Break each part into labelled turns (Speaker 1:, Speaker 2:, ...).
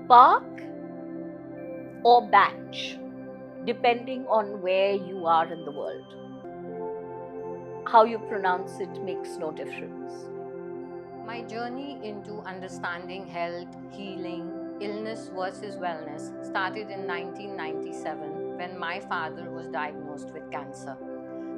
Speaker 1: Bach or batch, depending on where you are in the world. How you pronounce it makes no difference.
Speaker 2: My journey into understanding health, healing, illness versus wellness started in 1997 when my father was diagnosed with cancer.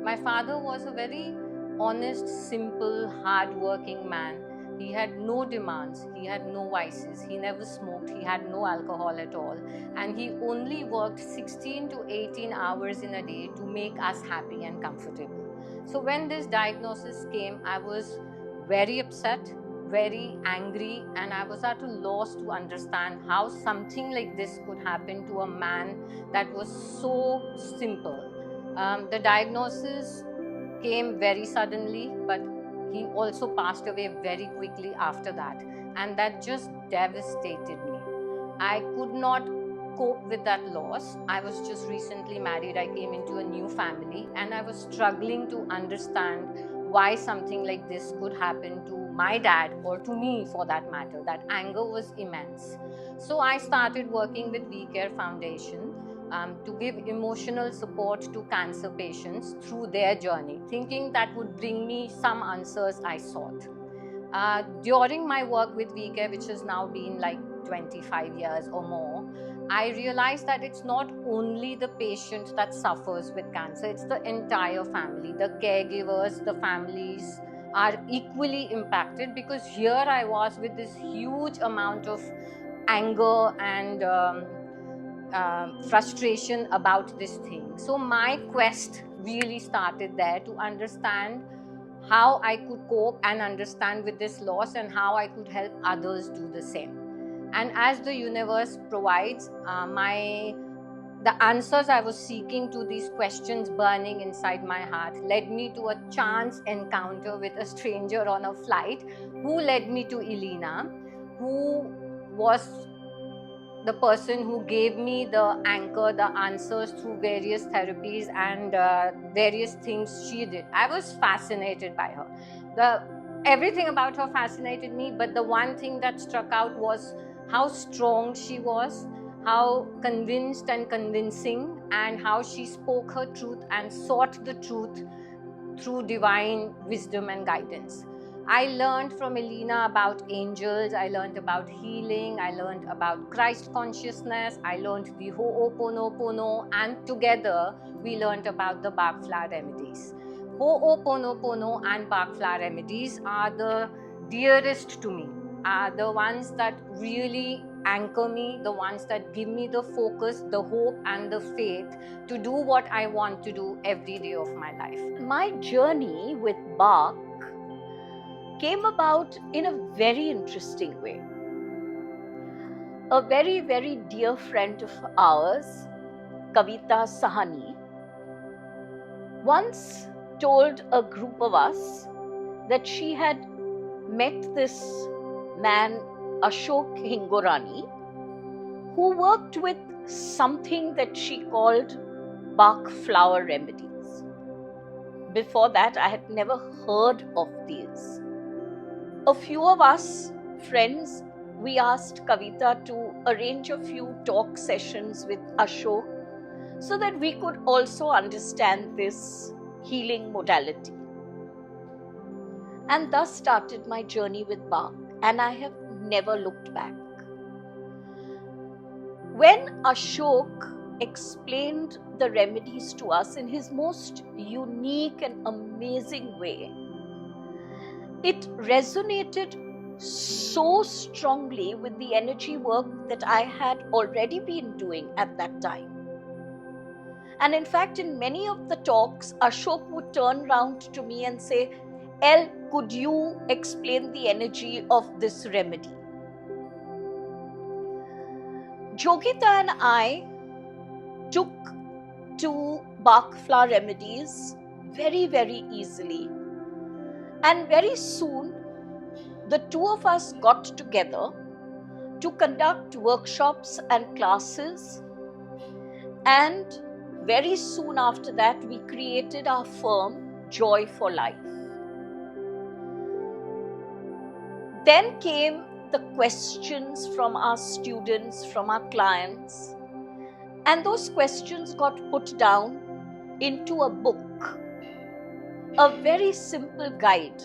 Speaker 2: My father was a very honest, simple, hard-working man. He had no demands, he had no vices, he never smoked, he had no alcohol at all, and he only worked 16 to 18 hours in a day to make us happy and comfortable. So when this diagnosis came, I was very upset, very angry, and I was at a loss to understand how something like this could happen to a man that was so simple. The diagnosis came very suddenly, but he also passed away very quickly after that, and that just devastated me. I could not cope with that loss. I was just recently married. I came into a new family, and I was struggling to understand why something like this could happen to my dad, or to me for that matter. That anger was immense. So I started working with We Care Foundation to give emotional support to cancer patients through their journey, thinking that would bring me some answers I sought. During my work with We Care, which has now been like 25 years or more, I realized that it's not only the patient that suffers with cancer, it's the entire family. The caregivers, the families are equally impacted, because here I was with this huge amount of anger and frustration about this thing. So my quest really started there, to understand how I could cope and understand with this loss, and how I could help others do the same. And as the universe provides, the answers I was seeking to these questions burning inside my heart led me to a chance encounter with a stranger on a flight, who led me to Ellaeenah, who was the person who gave me the anchor, the answers through various therapies and various things she did. I was fascinated by her. Everything about her fascinated me, but the one thing that struck out was how strong she was, how convinced and convincing, and how she spoke her truth and sought the truth through divine wisdom and guidance. I learned from Ellaeenah about angels, I learned about healing, I learned about Christ consciousness, I learned the Ho'oponopono, and together we learned about the Bach flower remedies. Ho'oponopono and Bach flower remedies are the dearest to me, are the ones that really anchor me, the ones that give me the focus, the hope and the faith to do what I want to do every day of my life.
Speaker 1: My journey with Bach came about in a very interesting way. A very, very dear friend of ours, Kavita Sahani, once told a group of us that she had met this man, Ashok Hingorani, who worked with something that she called Bach flower remedies. Before that, I had never heard of these. A few of us friends, we asked Kavita to arrange a few talk sessions with Ashok so that we could also understand this healing modality. And thus started my journey with Bach, and I have never looked back. When Ashok explained the remedies to us in his most unique and amazing way, it resonated so strongly with the energy work that I had already been doing at that time. And in fact, in many of the talks, Ashok would turn around to me and say, "El, could you explain the energy of this remedy?" Jogita and I took to Bach flower remedies very, very easily. And very soon, the two of us got together to conduct workshops and classes. And very soon after that, we created our firm, Joy for Life. Then came the questions from our students, from our clients, and those questions got put down into a book, a very simple guide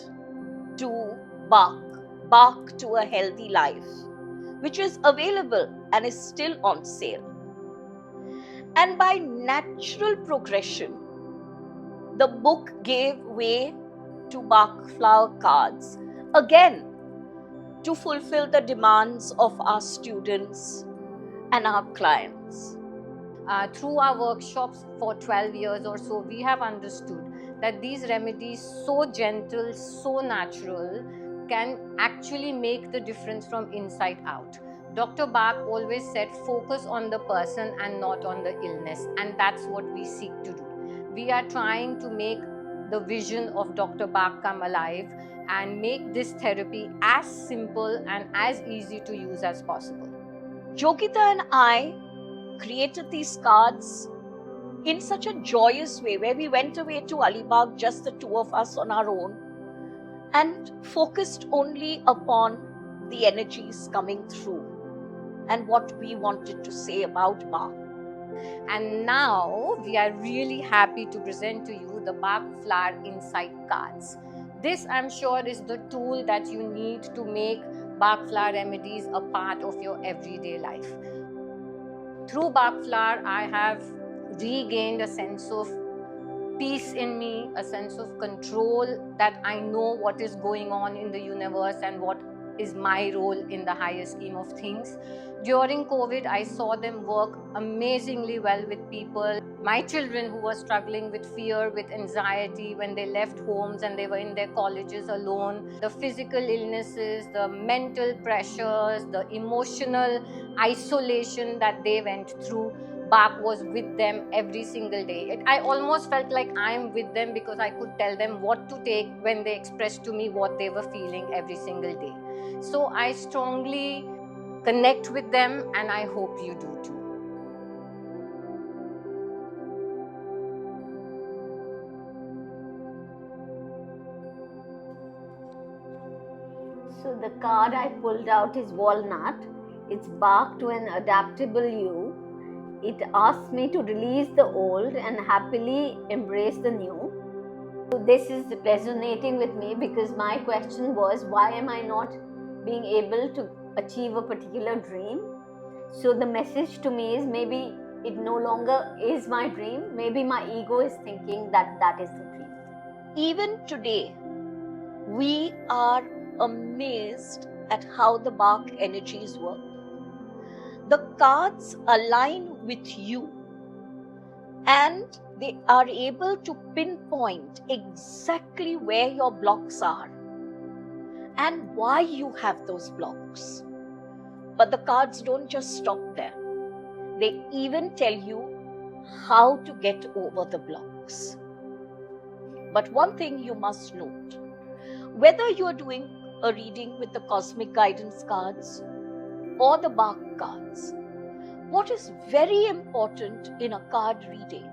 Speaker 1: to Bach to a healthy life, which is available and is still on sale. And by natural progression, the book gave way to Bach flower cards, again to fulfill the demands of our students and our clients.
Speaker 2: Through our workshops for 12 years or so, we have understood that these remedies, so gentle, so natural, can actually make the difference from inside out. Dr. Bach always said, focus on the person and not on the illness, and that's what we seek to do. We are trying to make the vision of Dr. Bach come alive and make this therapy as simple and as easy to use as possible.
Speaker 1: Jogita and I created these cards in such a joyous way, where we went away to Alibag, just the two of us on our own, and focused only upon the energies coming through and what we wanted to say about Bach.
Speaker 2: And now we are really happy to present to you the Bach Flower Insight cards. This, I'm sure, is the tool that you need to make Bach flower remedies a part of your everyday life. Through Bach flower, I have regained a sense of peace in me, a sense of control, that I know what is going on in the universe and what is my role in the higher scheme of things. During COVID, I saw them work amazingly well with people. My children who were struggling with fear, with anxiety when they left homes and they were in their colleges alone, the physical illnesses, the mental pressures, the emotional isolation that they went through, Bach was with them every single day. I almost felt like I'm with them, because I could tell them what to take when they expressed to me what they were feeling every single day. So I strongly connect with them, and I hope you do too.
Speaker 3: So the card I pulled out is Walnut. It's Bach to an adaptable you. It asks me to release the old and happily embrace the new. So this is resonating with me, because my question was, why am I not being able to achieve a particular dream? So the message to me is, maybe it no longer is my dream. Maybe my ego is thinking that that is the dream.
Speaker 1: Even today, we are amazed at how the Bach energies work. The cards align with you, and they are able to pinpoint exactly where your blocks are and why you have those blocks. But the cards don't just stop there. They even tell you how to get over the blocks. But one thing you must note, whether you're doing a reading with the cosmic guidance cards or the Bach cards, what is very important in a card reading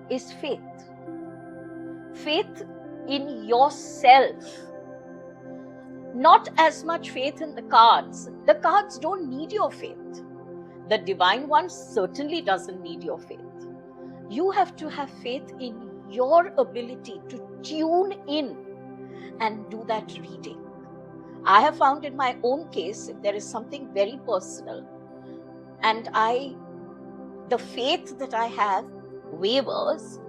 Speaker 1: is faith. Faith in yourself. Not as much faith in the cards. The cards don't need your faith. The Divine One certainly doesn't need your faith. You have to have faith in your ability to tune in and do that reading. I have found in my own case, if there is something very personal and the faith that I have wavers,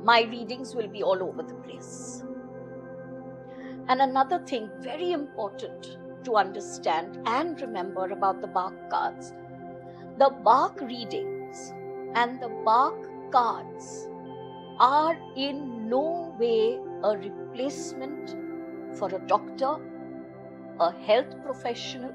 Speaker 1: my readings will be all over the place. And another thing very important to understand and remember about the Bach cards, the Bach readings and the Bach cards are in no way a replacement for a doctor, a health professional,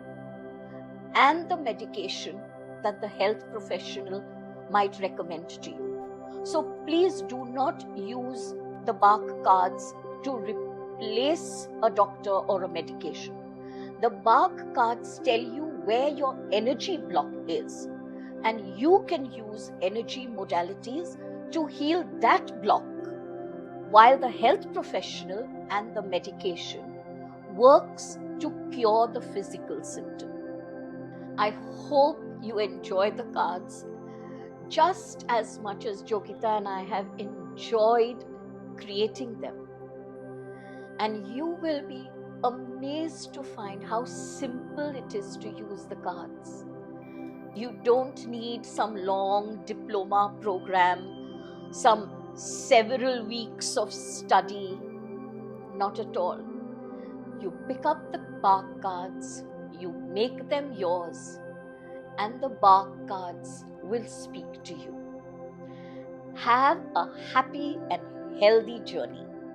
Speaker 1: and the medication that the health professional might recommend to you. So please do not use the Bach cards to replace a doctor or a medication. The Bach cards tell you where your energy block is, and you can use energy modalities to heal that block, while the health professional and the medication works to cure the physical symptom. I hope you enjoy the cards just as much as Jogita and I have enjoyed creating them. And you will be amazed to find how simple it is to use the cards. You don't need some long diploma program, some several weeks of study. Not at all. You pick up the Bach cards, you make them yours, and the Bach cards will speak to you. Have a happy and healthy journey.